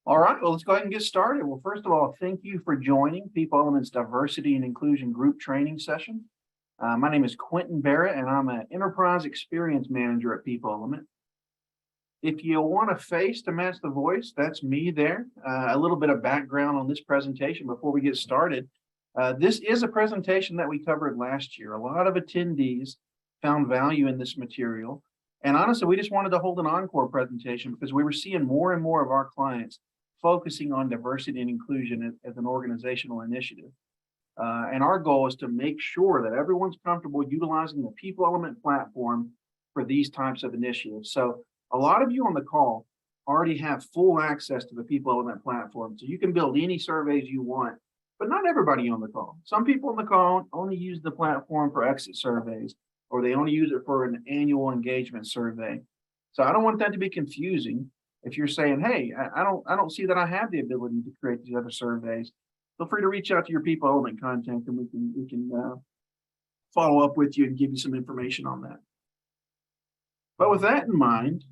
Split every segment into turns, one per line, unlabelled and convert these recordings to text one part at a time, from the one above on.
All right, well, let's go ahead and get started. Well, first of all, thank you for joining People Elements Diversity and Inclusion Group Training Session. My name is Quinton Barrett, and I'm an Enterprise Experience Manager at People Element. If you want a face to match the voice, that's me there. A little bit of background on this presentation before we get started. This is a presentation that we covered last year. A lot of attendees found value in this material. And honestly, we just wanted to hold an encore presentation because we were seeing more and more of our clients focusing on diversity and inclusion as an organizational initiative. And our goal is to make sure that everyone's comfortable utilizing the People Element platform for these types of initiatives. So a lot of you on the call already have full access to the People Element platform. So you can build any surveys you want, but not everybody on the call. Some people on the call only use the platform for exit surveys, or they only use it for an annual engagement survey. So I don't want that to be confusing. If you're saying, hey, I don't see that I have the ability to create these other surveys, feel free to reach out to your People Element contact, and we can follow up with you and give you some information on that. But with that in mind,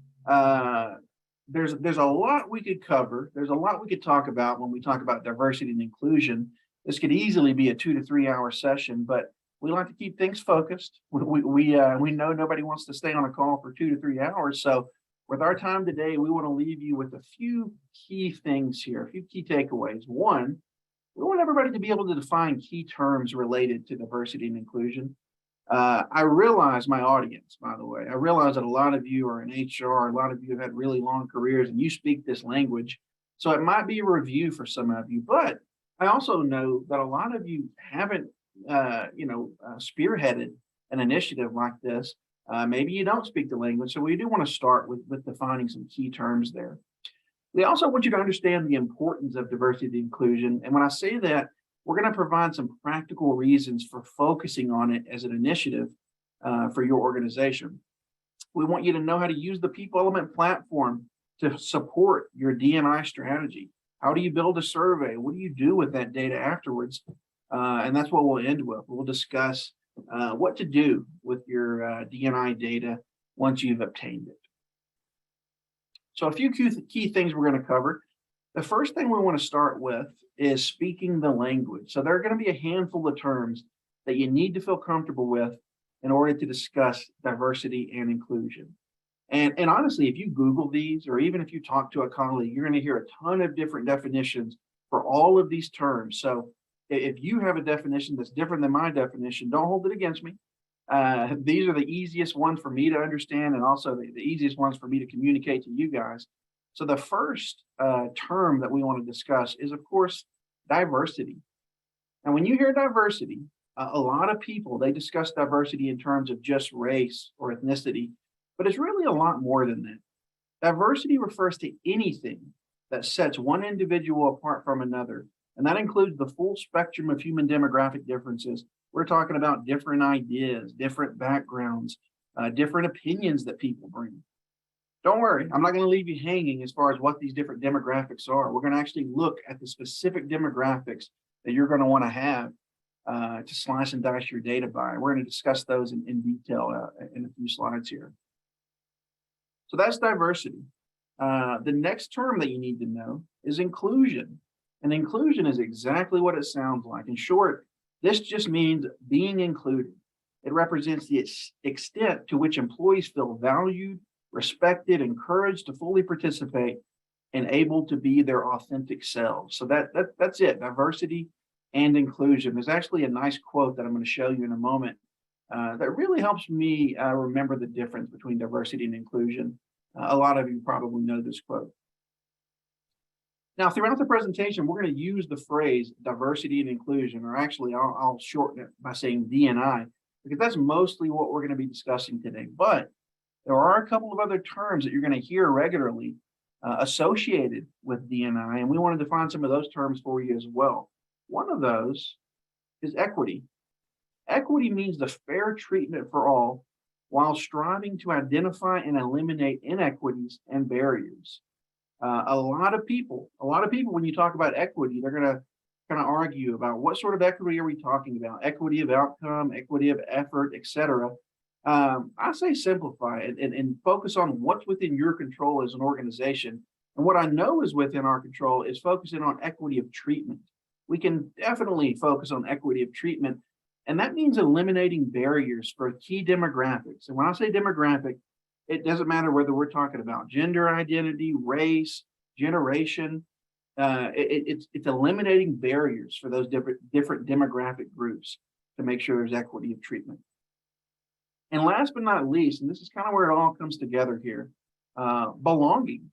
there's a lot we could cover. There's a lot we could talk about when we talk about diversity and inclusion. This could easily be a 2 to 3 hour session, but we like to keep things focused. We know nobody wants to stay on a call for 2 to 3 hours. So with our time today, we want to leave you with a few key things here, a few key takeaways. One, we want everybody to be able to define key terms related to diversity and inclusion. I realize my audience, by the way, I realize that a lot of you are in HR, a lot of you have had really long careers and you speak this language. So it might be a review for some of you, but I also know that a lot of you haven't, spearheaded an initiative like this. Maybe you don't speak the language. So we do want to start with defining some key terms there. We also want you to understand the importance of diversity and inclusion. And when I say that, we're going to provide some practical reasons for focusing on it as an initiative for your organization. We want you to know how to use the People Element platform to support your D&I strategy. How do you build a survey? What do you do with that data afterwards? And that's what we'll end with. We'll discuss what to do with your D&I data once you've obtained it. So a few key things we're going to cover. The first thing we want to start with is speaking the language. So there are going to be a handful of terms that you need to feel comfortable with in order to discuss diversity and inclusion. And honestly, if you Google these, or even if you talk to a colleague, you're going to hear a ton of different definitions for all of these terms. So if you have a definition that's different than my definition, don't hold it against me. These are the easiest ones for me to understand, and also the easiest ones for me to communicate to you guys. So the first term that we want to discuss is, of course, diversity. And when you hear diversity, a lot of people, they discuss diversity in terms of just race or ethnicity, but it's really a lot more than that. Diversity refers to anything that sets one individual apart from another, and that includes the full spectrum of human demographic differences. We're talking about different ideas, different backgrounds, different opinions that people bring. Don't worry, I'm not going to leave you hanging as far as what these different demographics are. We're going to actually look at the specific demographics that you're going to want to have to slice and dice your data by. We're going to discuss those in detail in a few slides here. So that's diversity. The next term that you need to know is inclusion. And inclusion is exactly what it sounds like. In short, this just means being included. It represents the extent to which employees feel valued, respected, encouraged to fully participate, and able to be their authentic selves. So that's it, diversity and inclusion. There's actually a nice quote that I'm going to show you in a moment that really helps me remember the difference between diversity and inclusion. A lot of you probably know this quote. Now, throughout the presentation, we're going to use the phrase diversity and inclusion, or actually I'll shorten it by saying D&I, because that's mostly what we're going to be discussing today. But there are a couple of other terms that you're going to hear regularly associated with D&I, and we want to define some of those terms for you as well. One of those is equity. Equity means the fair treatment for all while striving to identify and eliminate inequities and barriers. A lot of people, when you talk about equity, they're going to kind of argue about what sort of equity are we talking about? Equity of outcome, equity of effort, etc. I say simplify it and focus on what's within your control as an organization And what I know is within our control is focusing on equity of treatment. We can definitely focus on equity of treatment, and that means eliminating barriers for key demographics. And when I say demographic, it doesn't matter whether we're talking about gender identity, race, generation. It's eliminating barriers for those different demographic groups to make sure there's equity of treatment. And last but not least, and this is kind of where it all comes together here, belonging.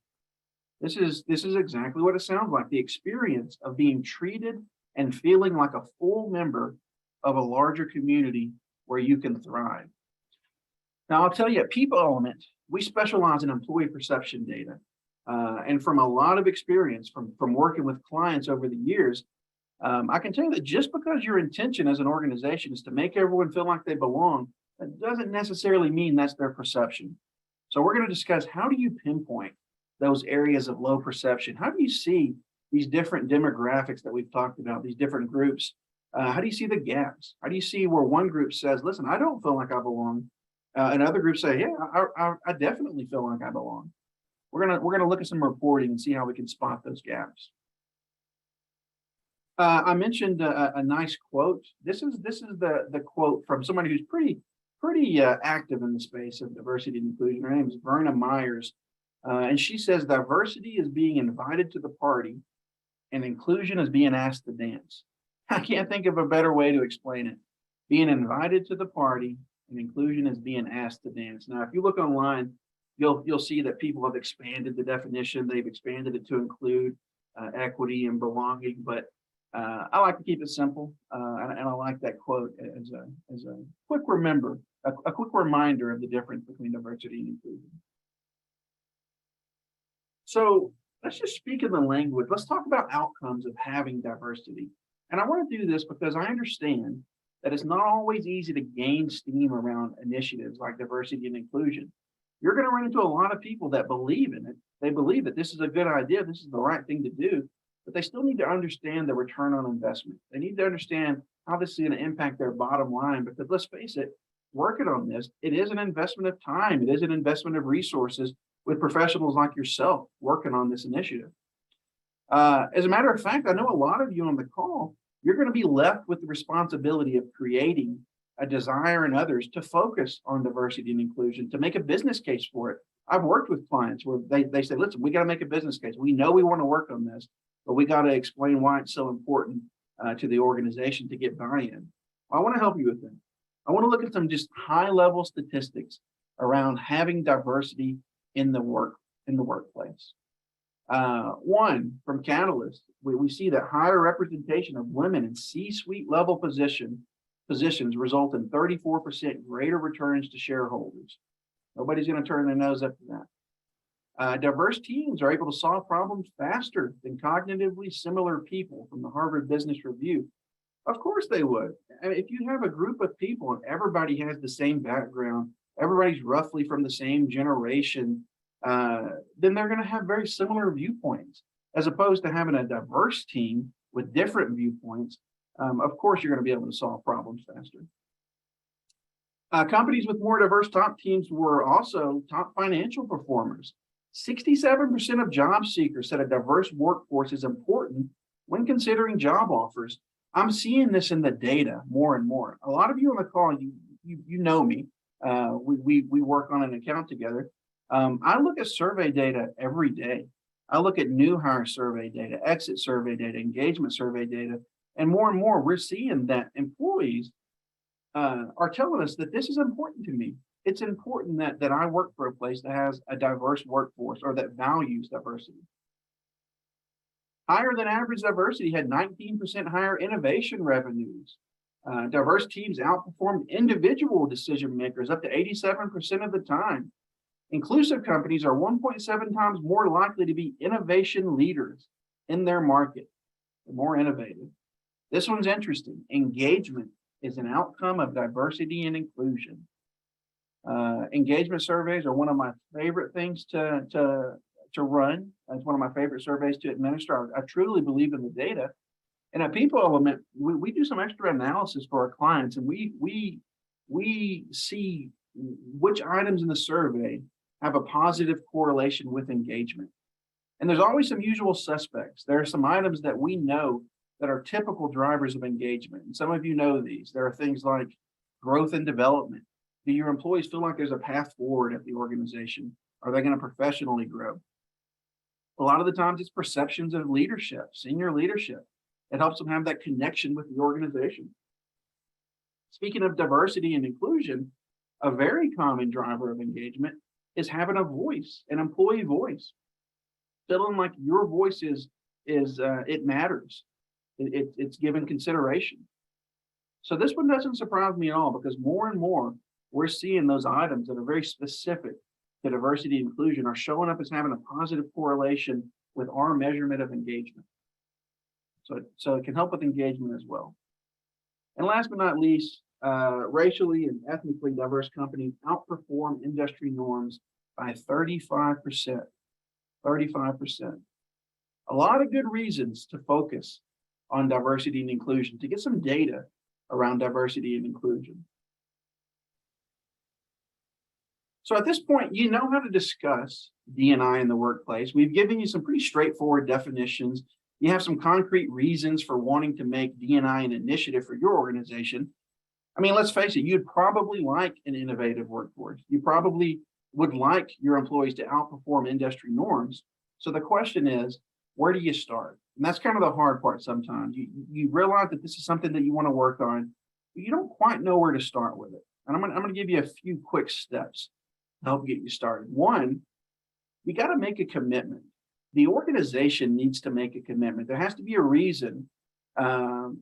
This is exactly what it sounds like, the experience of being treated and feeling like a full member of a larger community where you can thrive. Now, I'll tell you, at People Element, we specialize in employee perception data. And from a lot of experience from working with clients over the years, I can tell you that just because your intention as an organization is to make everyone feel like they belong, that doesn't necessarily mean that's their perception. So we're going to discuss, how do you pinpoint those areas of low perception? How do you see these different demographics that we've talked about, these different groups? How do you see the gaps? How do you see where one group says, listen, I don't feel like I belong, and other groups say, yeah, I definitely feel like I belong. We're gonna look at some reporting and see how we can spot those gaps. I mentioned a nice quote. This is the quote from somebody who's pretty active in the space of diversity and inclusion. Her name is Verna Myers, and she says, diversity is being invited to the party, and inclusion is being asked to dance. I can't think of a better way to explain it. Being invited to the party, and inclusion is being asked to dance. Now, if you look online, you'll see that people have expanded the definition. They've expanded it to include equity and belonging, but I like to keep it simple, and I like that quote as a quick quick reminder of the difference between diversity and inclusion. So let's just speak in the language. Let's talk about outcomes of having diversity. And I want to do this because I understand that it's not always easy to gain steam around initiatives like diversity and inclusion. You're going to run into a lot of people that believe in it. They believe that this is a good idea, this is the right thing to do, but they still need to understand the return on investment. They need to understand how this is going to impact their bottom line, because let's face it, working on this, it is an investment of time, it is an investment of resources with professionals like yourself working on this initiative. As a matter of fact, I know a lot of you on the call, you're going to be left with the responsibility of creating a desire in others to focus on diversity and inclusion, to make a business case for it. I've worked with clients where they say, listen, we got to make a business case. We know we want to work on this, but we got to explain why it's so important to the organization to get buy-in. I want to help you with that. I want to look at some just high-level statistics around having diversity in the workplace. One, from Catalyst, we see that higher representation of women in C-suite level positions result in 34% greater returns to shareholders. Nobody's going to turn their nose up to that. Diverse teams are able to solve problems faster than cognitively similar people, from the Harvard Business Review. Of course they would. I mean, if you have a group of people and everybody has the same background, everybody's roughly from the same generation, then they're going to have very similar viewpoints, as opposed to having a diverse team with different viewpoints. Of course, you're going to be able to solve problems faster. Companies with more diverse top teams were also top financial performers. 67% of job seekers said a diverse workforce is important when considering job offers. I'm seeing this in the data more and more. A lot of you on the call, you know me. We work on an account together. I look at survey data every day. I look at new hire survey data, exit survey data, engagement survey data, and more we're seeing that employees are telling us that this is important to me. It's important that I work for a place that has a diverse workforce or that values diversity. Higher than average diversity had 19% higher innovation revenues. Diverse teams outperformed individual decision makers up to 87% of the time. Inclusive companies are 1.7 times more likely to be innovation leaders in their market. They're more innovative. This one's interesting. Engagement is an outcome of diversity and inclusion. Engagement surveys are one of my favorite things to run. It's one of my favorite surveys to administer. I truly believe in the data. And at People Element, we do some extra analysis for our clients, and we see which items in the survey have a positive correlation with engagement. And there's always some usual suspects. There are some items that we know that are typical drivers of engagement. And some of you know these. There are things like growth and development. Do your employees feel like there's a path forward at the organization? Are they going to professionally grow? A lot of the times it's perceptions of leadership, senior leadership. It helps them have that connection with the organization. Speaking of diversity and inclusion, a very common driver of engagement is having a voice, an employee voice. Feeling like your voice is it matters. It's given consideration. So this one doesn't surprise me at all, because more and more we're seeing those items that are very specific to diversity and inclusion are showing up as having a positive correlation with our measurement of engagement. So it can help with engagement as well. And last but not least, racially and ethnically diverse companies outperform industry norms by 35%. 35%. A lot of good reasons to focus on diversity and inclusion, to get some data around diversity and inclusion. So at this point, you know how to discuss D&I in the workplace. We've given you some pretty straightforward definitions. You have some concrete reasons for wanting to make D&I an initiative for your organization. I mean, let's face it, you'd probably like an innovative workforce. You probably would like your employees to outperform industry norms. So the question is, where do you start? And that's kind of the hard part sometimes. You realize that this is something that you want to work on, but you don't quite know where to start with it. And I'm going to give you a few quick steps to help get you started. One, you got to make a commitment. The organization needs to make a commitment. There has to be a reason. There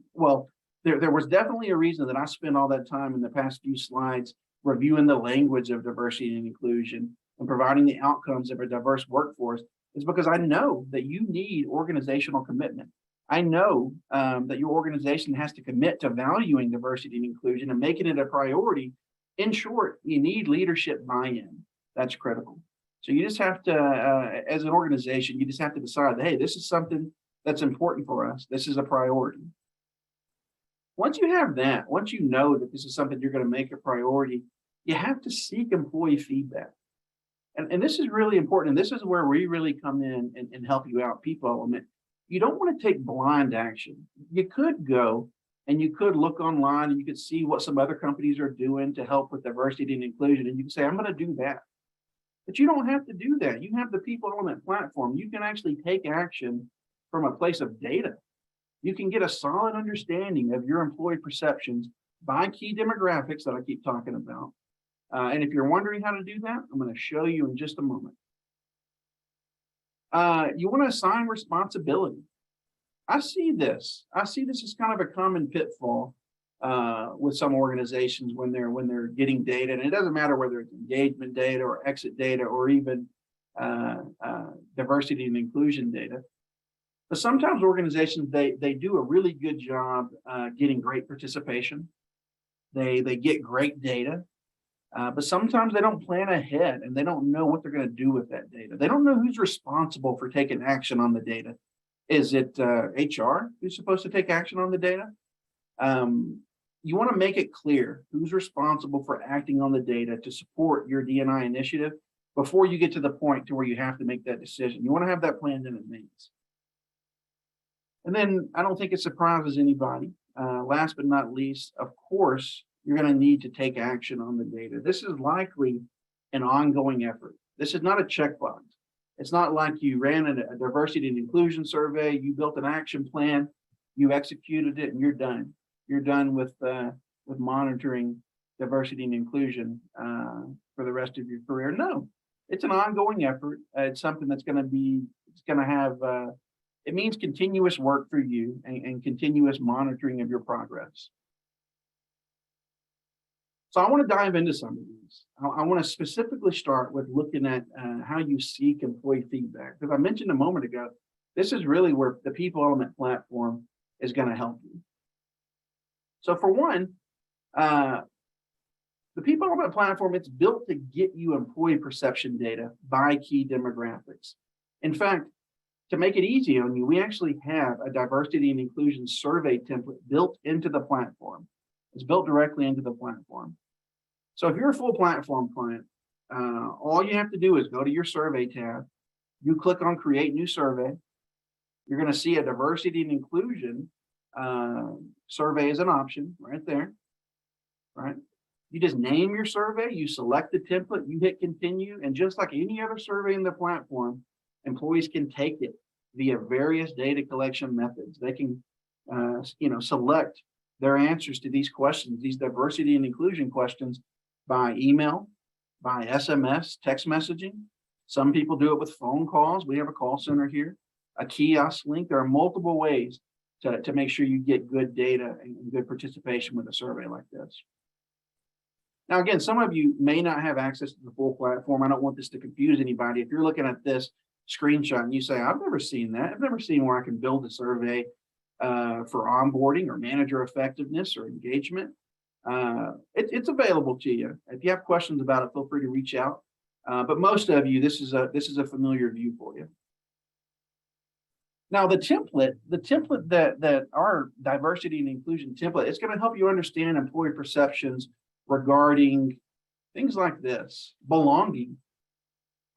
was definitely a reason that I spent all that time in the past few slides reviewing the language of diversity and inclusion and providing the outcomes of a diverse workforce, is because I know that you need organizational commitment. I know that your organization has to commit to valuing diversity and inclusion and making it a priority. In short, you need leadership buy-in. That's critical. So you just have to, as an organization, you just have to decide, hey, this is something that's important for us. This is a priority. Once you have that, once you know that this is something you're going to make a priority, you have to seek employee feedback. And this is really important. And this is where we really come in and help you out, people element. You don't want to take blind action. You could go and you could look online and you could see what some other companies are doing to help with diversity and inclusion. And you can say, I'm going to do that. But you don't have to do that. You have the people element platform. You can actually take action from a place of data. You can get a solid understanding of your employee perceptions by key demographics that I keep talking about. And if you're wondering how to do that, I'm going to show you in just a moment. You want to assign responsibility. I see this as kind of a common pitfall with some organizations when they're getting data, and it doesn't matter whether it's engagement data or exit data or even diversity and inclusion data. But sometimes organizations, they do a really good job getting great participation. They get great data, but sometimes they don't plan ahead and they don't know what they're going to do with that data. They don't know who's responsible for taking action on the data. Is it HR who's supposed to take action on the data? You want to make it clear who's responsible for acting on the data to support your D&I initiative before you get to the point to where you have to make that decision. You want to have that planned in advance. And then I don't think it surprises anybody. Last but not least, of course, you're going to need to take action on the data. This is likely an ongoing effort. This is not a checkbox. It's not like you ran a diversity and inclusion survey, you built an action plan, you executed it, and you're done. You're done with monitoring diversity and inclusion for the rest of your career. No, it's an ongoing effort. It's something that's going to have. It means continuous work for you and continuous monitoring of your progress. So I want to dive into some of these. I want to specifically start with looking at how you seek employee feedback. Because I mentioned a moment ago, this is really where the People Element platform is going to help you. So for one, the People Element platform, it's built to get you employee perception data by key demographics. In fact, to make it easy on you, we actually have a diversity and inclusion survey template built into the platform. It's built directly into the platform. So if you're a full platform client, all you have to do is go to your survey tab, You click on create new survey. You're going to see a diversity and inclusion survey as an option right there, right? You just name your survey, you select the template, you hit continue, and just like any other survey in the platform, employees can take it via various data collection methods. They can, select their answers to these questions, these diversity and inclusion questions, by email, by SMS, text messaging. Some people do it with phone calls. We have a call center here, a kiosk link. There are multiple ways to make sure you get good data and good participation with a survey like this. Now, again, some of you may not have access to the full platform. I don't want this to confuse anybody. If you're looking at this screenshot and you say, I've never seen that. I've never seen where I can build a survey for onboarding or manager effectiveness or engagement. It's available to you. If you have questions about it, feel free to reach out. But most of you, this is a familiar view for you. Now, the template that our diversity and inclusion template, it's going to help you understand employee perceptions regarding things like this: belonging,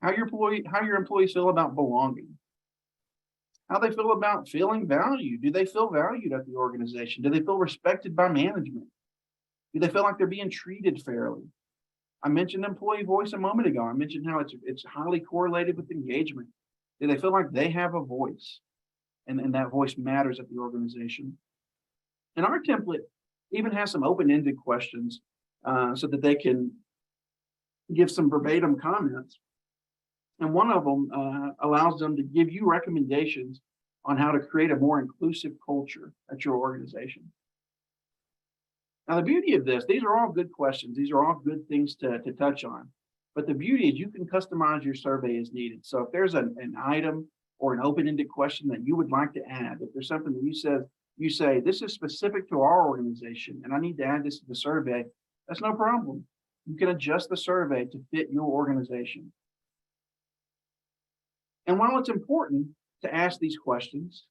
how your employees feel about belonging, how they feel about feeling valued. Do they feel valued at the organization? Do they feel respected by management? Do they feel like they're being treated fairly? I mentioned employee voice a moment ago. I mentioned how it's highly correlated with engagement. Do they feel like they have a voice, and that voice matters at the organization? And our template even has some open-ended questions so that they can give some verbatim comments. And one of them allows them to give you recommendations on how to create a more inclusive culture at your organization. Now, the beauty of this, these are all good questions. These are all good things to touch on. But the beauty is you can customize your survey as needed. So if there's an item or an open-ended question that you would like to add, if there's something that you say, this is specific to our organization and I need to add this to the survey, that's no problem. You can adjust the survey to fit your organization. And while it's important to ask these questions,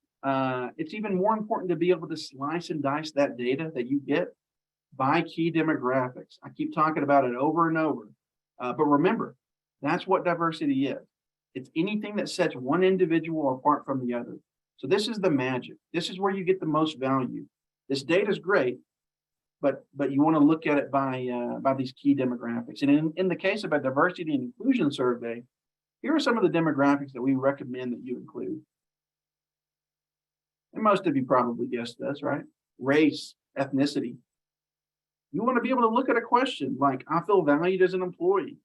it's even more important to be able to slice and dice that data that you get by key demographics. I keep talking about it over and over. But remember, that's what diversity is. It's anything that sets one individual apart from the other. So this is the magic. This is where you get the most value. This data is great, but you want to look at it by these key demographics. And in the case of a diversity and inclusion survey, here are some of the demographics that we recommend that you include. And most of you probably guessed this, right? Race, ethnicity. You want to be able to look at a question like, I feel valued as an employee.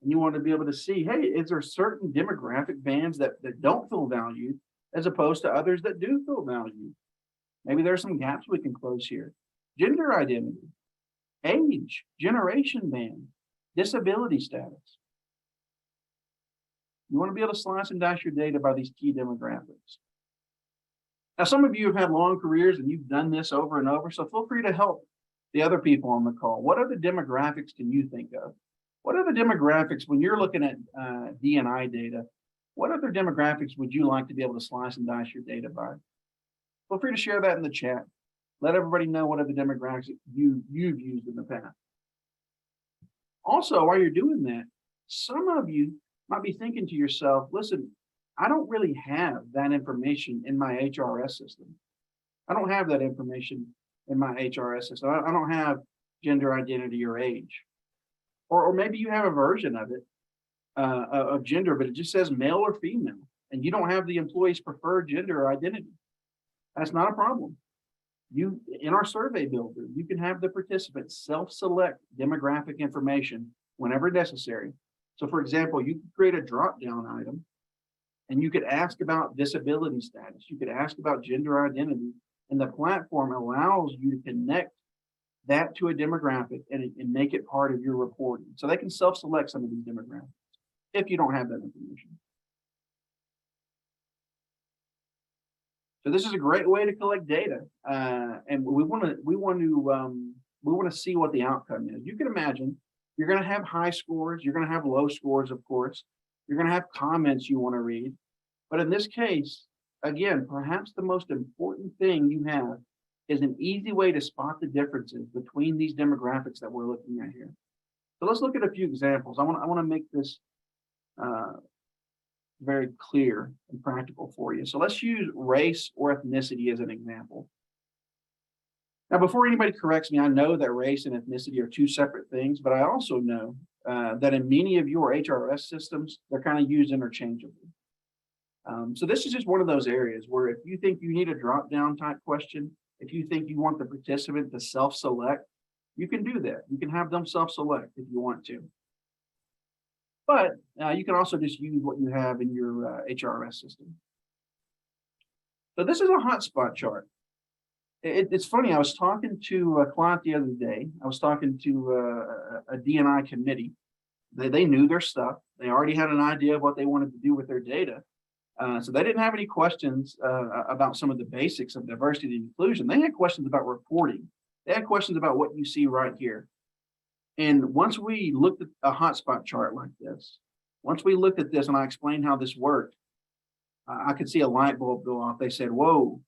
And you want to be able to see, hey, is there certain demographic bands that don't feel valued as opposed to others that do feel valued? Maybe there's some gaps we can close here. Gender identity, age, generation band, disability status. You want to be able to slice and dice your data by these key demographics. Now, some of you have had long careers and you've done this over and over, so feel free to help the other people on the call. What other demographics can you think of? What other demographics, when you're looking at D&I data, what other demographics would you like to be able to slice and dice your data by? Feel free to share that in the chat. Let everybody know what other demographics you've used in the past. Also, while you're doing that, some of you might be thinking to yourself, listen, I don't really have that information in my HRS system. I don't have that information in my HRS system. I don't have gender identity or age. Or maybe you have a version of it, of gender, but it just says male or female, and you don't have the employee's preferred gender or identity. That's not a problem. In our survey builder, you can have the participants self-select demographic information whenever necessary. So for example, you could create a drop-down item and you could ask about disability status. You could ask about gender identity, and the platform allows you to connect that to a demographic and make it part of your reporting. So they can self-select some of these demographics if you don't have that information. So this is a great way to collect data, and we want to see what the outcome is. You can imagine you're going to have high scores, you're going to have low scores, of course. You're going to have comments you want to read, but in this case, again, perhaps the most important thing you have is an easy way to spot the differences between these demographics that we're looking at here. So let's look at a few examples. I want to make this very clear and practical for you. So let's use race or ethnicity as an example. Now, before anybody corrects me, I know that race and ethnicity are two separate things, but I also know that in many of your HRS systems, they're kind of used interchangeably. So this is just one of those areas where if you think you need a drop-down type question, if you think you want the participant to self-select, you can do that. You can have them self-select if you want to. But you can also just use what you have in your HRS system. So this is a hotspot chart. It's funny, I was talking to a client the other day. I was talking to a D&I committee. They knew their stuff. They already had an idea of what they wanted to do with their data. So they didn't have any questions about some of the basics of diversity and inclusion. They had questions about reporting. They had questions about what you see right here. And once we looked at a hotspot chart like this, once we looked at this and I explained how this worked, I could see a light bulb go off. They said, whoa,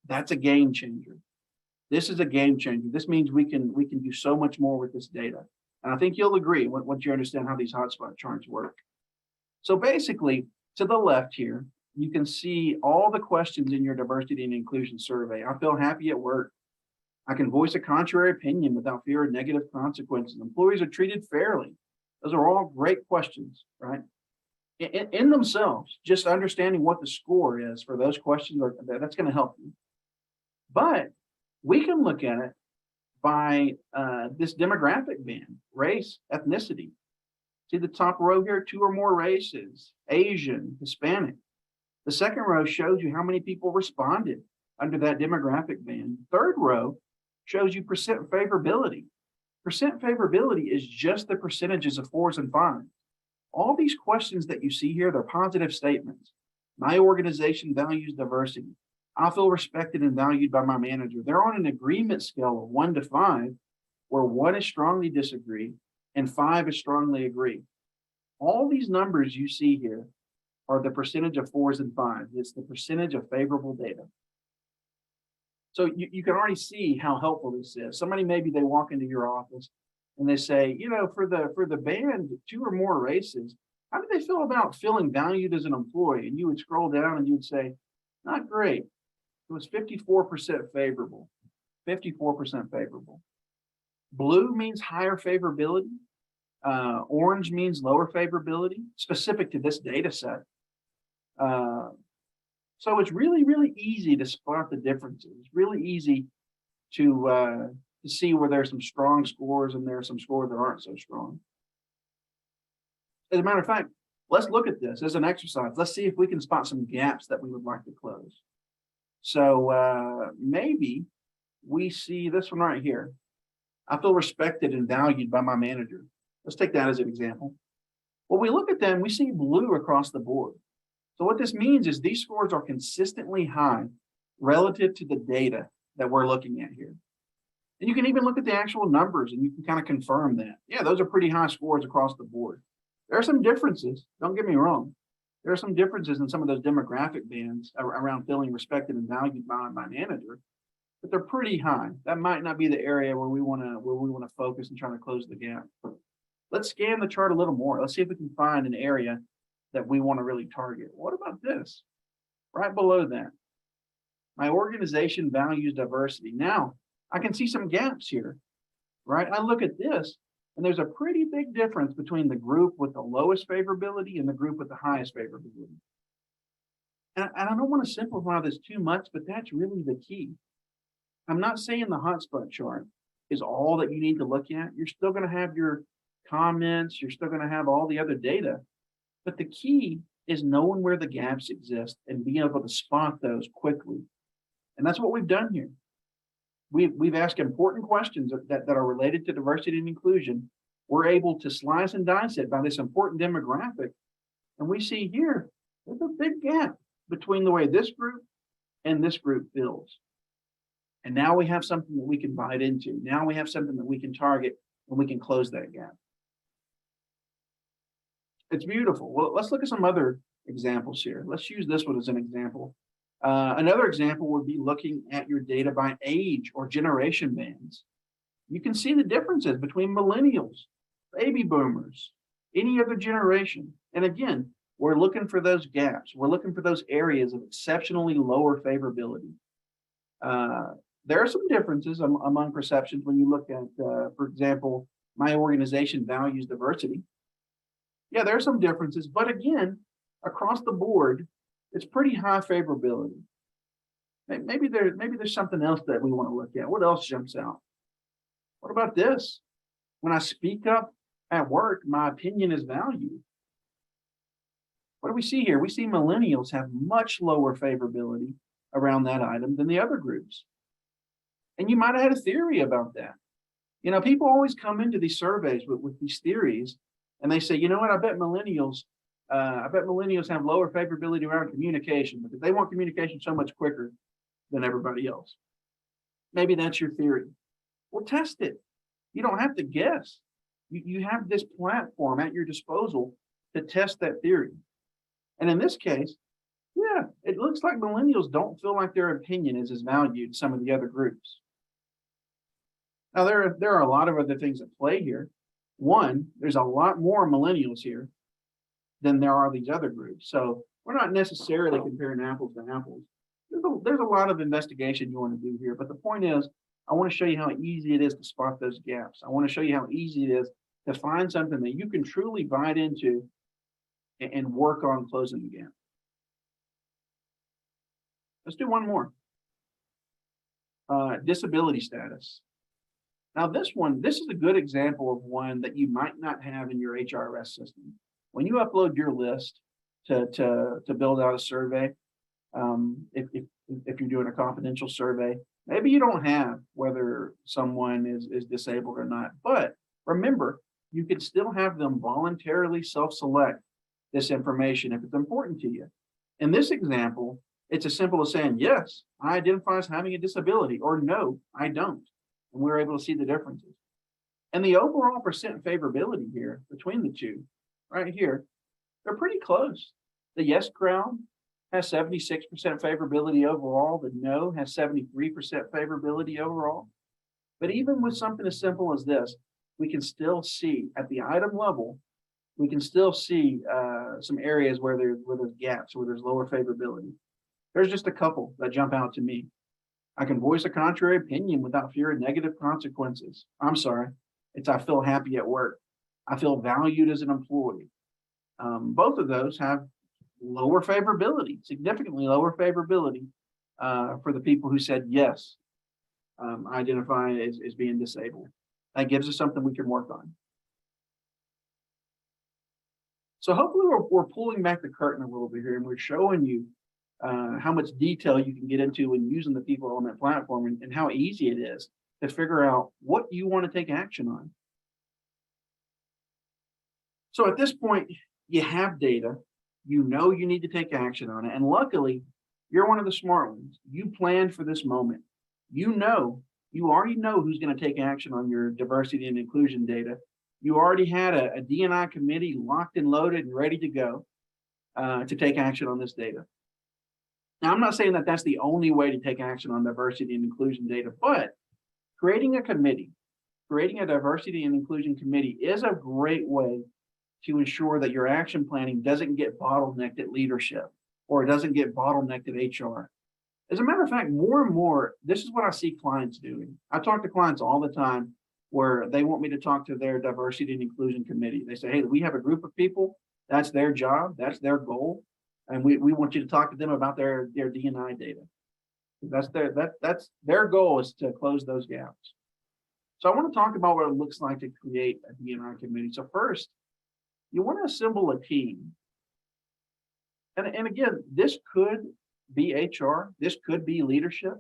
that's a game changer. This is a game changer. This means we can do so much more with this data. And I think you'll agree once you understand how these hotspot charts work. So basically, to the left here, you can see all the questions in your diversity and inclusion survey. I feel happy at work. I can voice a contrary opinion without fear of negative consequences. Employees are treated fairly. Those are all great questions, right? In themselves, just understanding what the score is for those questions, that's going to help you. But we can look at it by this demographic band, race, ethnicity. See the top row here, 2 or more races, Asian, Hispanic. The second row shows you how many people responded under that demographic band. Third row shows you percent favorability. Percent favorability is just the percentages of 4s and 5s. All these questions that you see here, they're positive statements. My organization values diversity. I feel respected and valued by my manager. They're on an agreement scale of 1 to 5, where 1 is strongly disagree and 5 is strongly agree. All these numbers you see here are the percentage of 4s and 5s. It's the percentage of favorable data. So you can already see how helpful this is. Somebody, maybe they walk into your office and they say, you know, for the band, 2 or more races, how do they feel about feeling valued as an employee? And you would scroll down and you would say, not great. It was 54% favorable, 54% favorable. Blue means higher favorability. Orange means lower favorability, specific to this data set. So it's really, really easy to spot the differences. It's really easy to see where there's some strong scores and there are some scores that aren't so strong. As a matter of fact, let's look at this as an exercise. Let's see if we can spot some gaps that we would like to close. So maybe we see this one right here. I feel respected and valued by my manager. Let's take that as an example. When we look at them, we see blue across the board. So what this means is these scores are consistently high relative to the data that we're looking at here. And you can even look at the actual numbers and you can kind of confirm that. Yeah, those are pretty high scores across the board. There are some differences, don't get me wrong. There are some differences in some of those demographic bands around feeling respected and valued by my manager, but they're pretty high. That might not be the area where we want to focus and try to close the gap. Let's scan the chart a little more. Let's see if we can find an area that we want to really target. What about this? Right below that. My organization values diversity. Now, I can see some gaps here, right? I look at this, and there's a pretty big difference between the group with the lowest favorability and the group with the highest favorability. And I don't want to simplify this too much, but that's really the key. I'm not saying the hotspot chart is all that you need to look at. You're still going to have your comments. You're still going to have all the other data. But the key is knowing where the gaps exist and being able to spot those quickly. And that's what we've done here. We've asked important questions that are related to diversity and inclusion. We're able to slice and dice it by this important demographic. And we see here, there's a big gap between the way this group and this group feels. And now we have something that we can bite into. Now we have something that we can target and we can close that gap. It's beautiful. Well, let's look at some other examples here. Let's use this one as an example. Another example would be looking at your data by age or generation bands. You can see the differences between millennials, baby boomers, any other generation. And again, We're looking for those gaps. We're looking for those areas of exceptionally lower favorability. There are some differences among perceptions when you look at, for example, my organization values diversity. Yeah, there are some differences, but again, across the board, it's pretty high favorability. Maybe there's something else that we want to look at. What else jumps out? What about this? When I speak up at work, my opinion is valued. What do we see here? We see millennials have much lower favorability around that item than the other groups. And you might have had a theory about that. You know, people always come into these surveys with these theories, and they say, you know what, I bet millennials have lower favorability around communication because they want communication so much quicker than everybody else. Maybe that's your theory. Well, test it. You don't have to guess. You have this platform at your disposal to test that theory. And in this case, yeah, it looks like millennials don't feel like their opinion is as valued as some of the other groups. Now, there are a lot of other things at play here. One, there's a lot more millennials here than there are these other groups. So we're not necessarily comparing apples to apples. There's a lot of investigation you want to do here. But the point is, I want to show you how easy it is to spot those gaps. I want to show you how easy it is to find something that you can truly bite into and work on closing the gap. Let's do one more. Disability status. Now this is a good example of one that you might not have in your HRS system. When you upload your list to build out a survey, if you're doing a confidential survey, maybe you don't have whether someone is disabled or not. But remember, you can still have them voluntarily self-select this information if it's important to you. In this example, it's as simple as saying, yes, I identify as having a disability, or no, I don't. And we're able to see the differences. And the overall percent favorability here between the two, right here, they're pretty close. The yes crowd has 76% favorability overall. The no has 73% favorability overall. But even with something as simple as this, we can still see at the item level, we can still see some areas where there's gaps, where there's lower favorability. There's just a couple that jump out to me. I can voice a contrary opinion without fear of negative consequences. I'm sorry, it's I feel happy at work. I feel valued as an employee. Both of those have lower favorability, significantly lower favorability for the people who said yes, I identify as being disabled. That gives us something we can work on. So hopefully we're pulling back the curtain a little bit here, and we're showing you how much detail you can get into when using the people element platform, and how easy it is to figure out what you want to take action on. So at this point, you have data, you know you need to take action on it, and luckily, you're one of the smart ones. You planned for this moment. You already know who's going to take action on your diversity and inclusion data. You already had a D&I committee locked and loaded and ready to go to take action on this data. Now, I'm not saying that that's the only way to take action on diversity and inclusion data, but creating a committee, creating a diversity and inclusion committee is a great way to ensure that your action planning doesn't get bottlenecked at leadership, or it doesn't get bottlenecked at HR. As a matter of fact, more and more, this is what I see clients doing. I talk to clients all the time where they want me to talk to their diversity and inclusion committee. They say, hey, we have a group of people, that's their job, that's their goal. And we want you to talk to them about their D&I data. That's their goal, is to close those gaps. So I want to talk about what it looks like to create a D&I committee. So first, you want to assemble a team. And again, this could be HR, this could be leadership,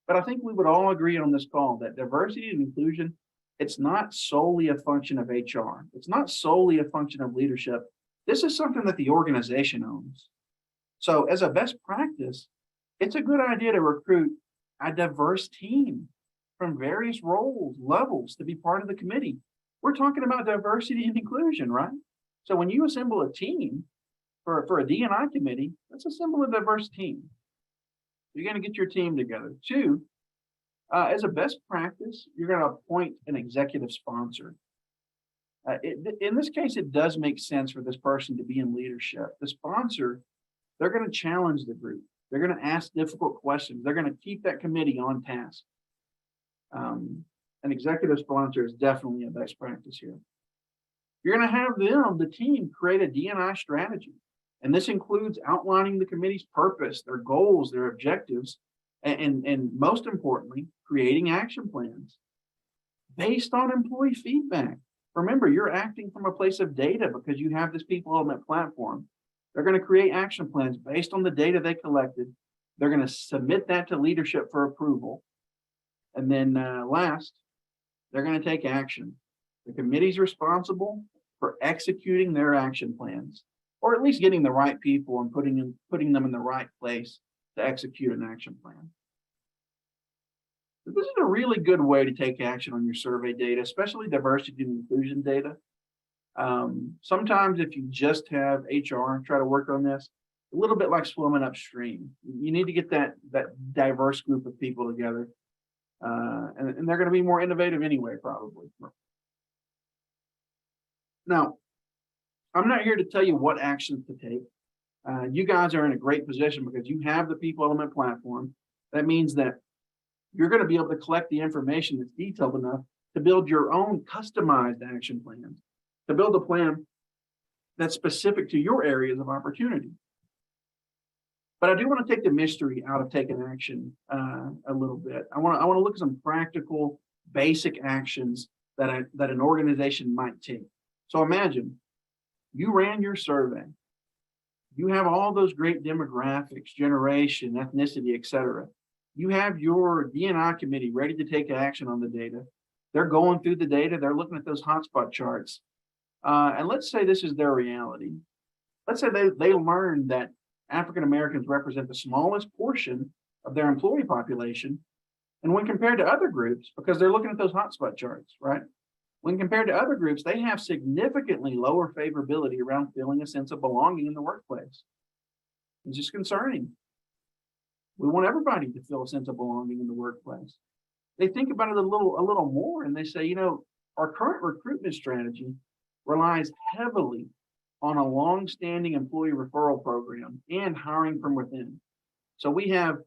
but I think we would all agree on this call that diversity and inclusion, it's not solely a function of HR. It's not solely a function of leadership. This is something that the organization owns. So as a best practice, it's a good idea to recruit a diverse team from various roles, levels to be part of the committee. We're talking about diversity and inclusion, right? So when you assemble a team for a D&I committee, let's assemble a diverse team. You're going to get your team together. Two, as a best practice, you're going to appoint an executive sponsor. In this case, it does make sense for this person to be in leadership. The sponsor, they're going to challenge the group. They're going to ask difficult questions. They're going to keep that committee on task. An executive sponsor is definitely a best practice here. You're going to have them, the team, create a D&I strategy. And this includes outlining the committee's purpose, their goals, their objectives, and most importantly, creating action plans based on employee feedback. Remember, you're acting from a place of data because you have this people element platform. They're going to create action plans based on the data they collected. They're going to submit that to leadership for approval. And then last, they're going to take action. The committee's responsible for executing their action plans, or at least getting the right people and putting them in the right place to execute an action plan. This is a really good way to take action on your survey data, especially diversity and inclusion data. Sometimes if you just have HR try to work on this, a little bit like swimming upstream. You need to get that diverse group of people together. And they're going to be more innovative anyway, probably. Now, I'm not here to tell you what actions to take. You guys are in a great position because you have the people element platform. That means that you're going to be able to collect the information that's detailed enough to build your own customized action plans, to build a plan that's specific to your areas of opportunity. But I do want to take the mystery out of taking action a little bit. I want to look at some practical, basic actions that an organization might take. So imagine you ran your survey. You have all those great demographics, generation, ethnicity, etc. You have your D&I committee ready to take action on the data. They're going through the data. They're looking at those hotspot charts. And let's say this is their reality. Let's say they learned that African Americans represent the smallest portion of their employee population. And when compared to other groups, because they're looking at those hotspot charts, right? When compared to other groups, they have significantly lower favorability around feeling a sense of belonging in the workplace. It's just concerning. We want everybody to feel a sense of belonging in the workplace. They think about it a little more and they say, you know, our current recruitment strategy relies heavily on a long-standing employee referral program and hiring from within. So we have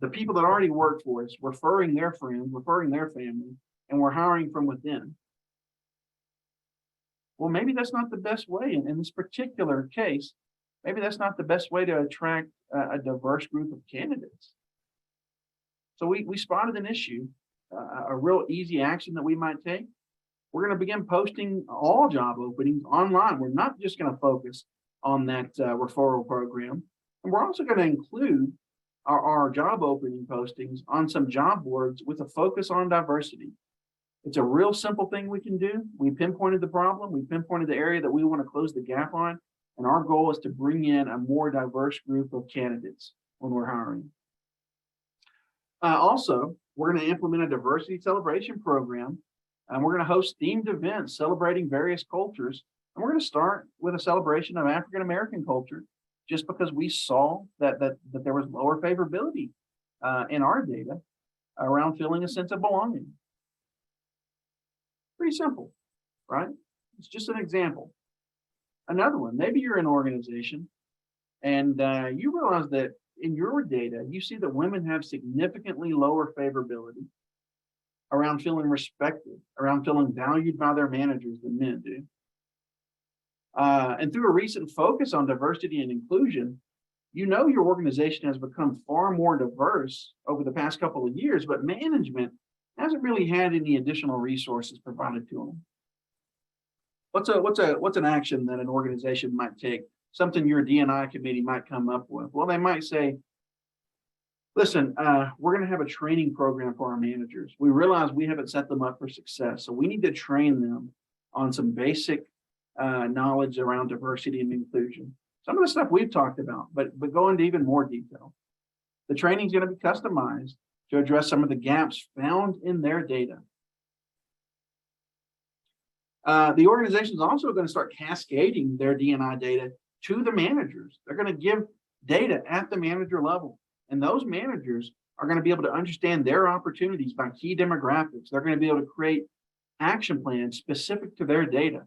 the people that already work for us referring their friends, referring their family, and we're hiring from within. Well, maybe that's not the best way in this particular case. Maybe that's not the best way to attract a diverse group of candidates. So we spotted an issue, a real easy action that we might take. We're going to begin posting all job openings online. We're not just going to focus on that referral program. And we're also going to include our job opening postings on some job boards with a focus on diversity. It's a real simple thing we can do. We pinpointed the problem. We pinpointed the area that we want to close the gap on. And our goal is to bring in a more diverse group of candidates when we're hiring. Also, we're going to implement a diversity celebration program. And we're going to host themed events celebrating various cultures. And we're going to start with a celebration of African American culture, just because we saw that there was lower favorability in our data around feeling a sense of belonging. Pretty simple, right? It's just an example. Another one, maybe you're an organization and you realize that in your data, you see that women have significantly lower favorability around feeling respected, around feeling valued by their managers than men do. And through a recent focus on diversity and inclusion, you know your organization has become far more diverse over the past couple of years, but management hasn't really had any additional resources provided to them. What's an action that an organization might take? Something your D&I committee might come up with? Well, they might say, listen, we're going to have a training program for our managers. We realize we haven't set them up for success, so we need to train them on some basic knowledge around diversity and inclusion. Some of the stuff we've talked about, but go into even more detail. The training is going to be customized to address some of the gaps found in their data. The organization is also going to start cascading their D&I data to the managers. They're going to give data at the manager level. And those managers are going to be able to understand their opportunities by key demographics. They're going to be able to create action plans specific to their data.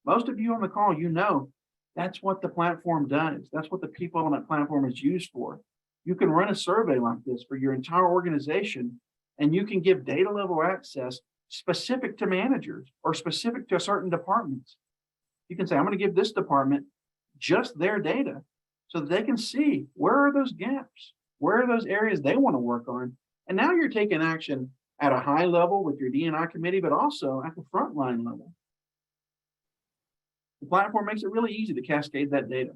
Most of you on the call, you know, that's what the platform does. That's what the people element platform is used for. You can run a survey like this for your entire organization, and you can give data level access specific to managers or specific to certain departments. You can say, I'm going to give this department just their data so that they can see where are those gaps, where are those areas they want to work on. And now you're taking action at a high level with your D&I committee, but also at the frontline level. The platform makes it really easy to cascade that data.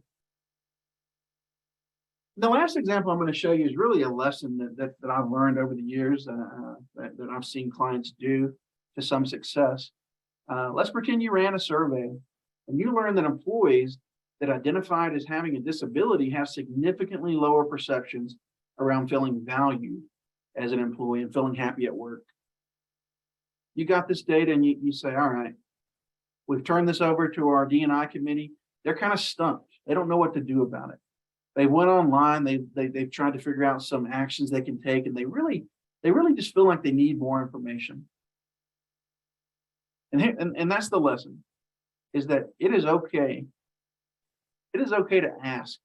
The last example I'm going to show you is really a lesson that I've learned over the years that I've seen clients do to some success. Let's pretend you ran a survey and you learned that employees that identified as having a disability have significantly lower perceptions around feeling valued as an employee and feeling happy at work. You got this data and you say, all right, we've turned this over to our D&I committee. They're kind of stumped. They don't know what to do about it. They went online, they've tried to figure out some actions they can take, and they really just feel like they need more information. And that's the lesson, is that it is okay. It is okay to ask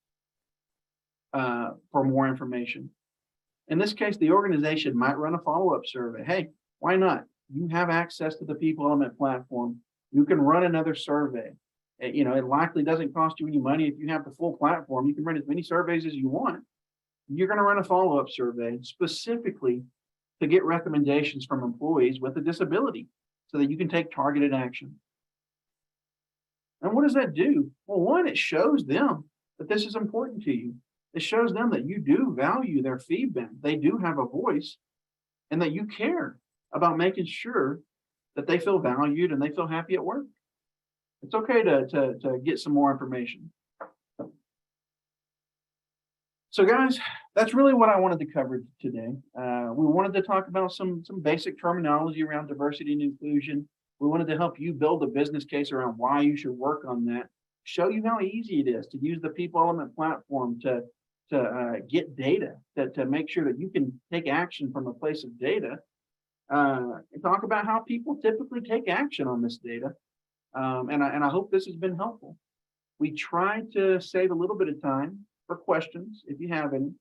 for more information. In this case, the organization might run a follow-up survey. Hey, why not? You have access to the People Element platform. You can run another survey. You know, it likely doesn't cost you any money. If you have the full platform, you can run as many surveys as you want. You're going to run a follow-up survey specifically to get recommendations from employees with a disability so that you can take targeted action. And what does that do? Well, one, it shows them that this is important to you. It shows them that you do value their feedback. They do have a voice, and that you care about making sure that they feel valued and they feel happy at work. It's okay to get some more information. So guys, that's really what I wanted to cover today. We wanted to talk about some basic terminology around diversity and inclusion. We wanted to help you build a business case around why you should work on that. Show you how easy it is to use the People Element platform to get data, to make sure that you can take action from a place of data. And talk about how people typically take action on this data. And I hope this has been helpful. We tried to save a little bit of time for questions, if you have any.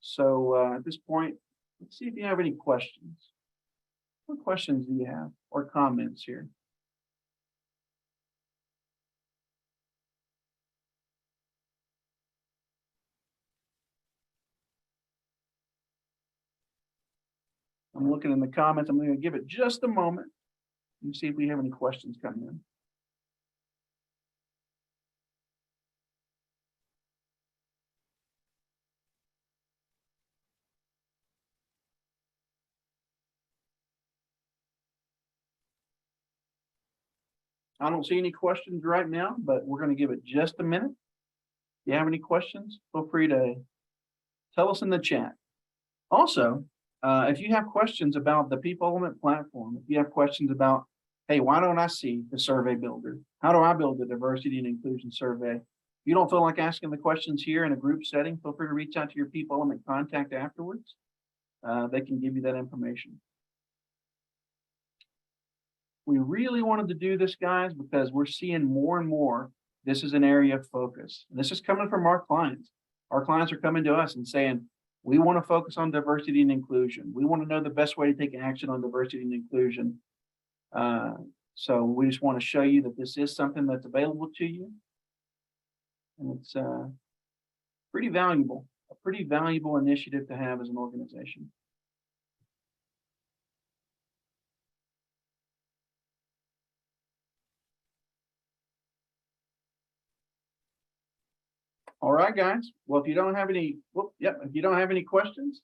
So at this point, let's see if you have any questions. What questions do you have or comments here? I'm looking in the comments. I'm going to give it just a moment and see if we have any questions coming in. I don't see any questions right now, but we're going to give it just a minute. If you have any questions, feel free to tell us in the chat. Also, if you have questions about the People Element platform, if you have questions about, hey, why don't I see the survey builder? How do I build the diversity and inclusion survey? If you don't feel like asking the questions here in a group setting, feel free to reach out to your People Element contact afterwards. They can give you that information. We really wanted to do this, guys, because we're seeing more and more this is an area of focus. And this is coming from our clients. Our clients are coming to us and saying, we want to focus on diversity and inclusion. We want to know the best way to take action on diversity and inclusion. So we just want to show you that this is something that's available to you. And it's pretty valuable, a pretty valuable initiative to have as an organization. All right, guys. Well, if you don't have any, if you don't have any questions,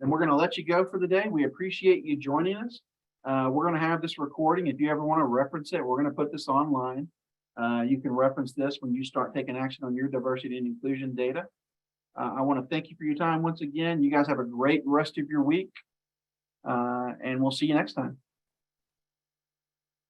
then we're going to let you go for the day. We appreciate you joining us. We're going to have this recording. If you ever want to reference it, we're going to put this online. You can reference this when you start taking action on your diversity and inclusion data. I want to thank you for your time once again. You guys have a great rest of your week, and we'll see you next time.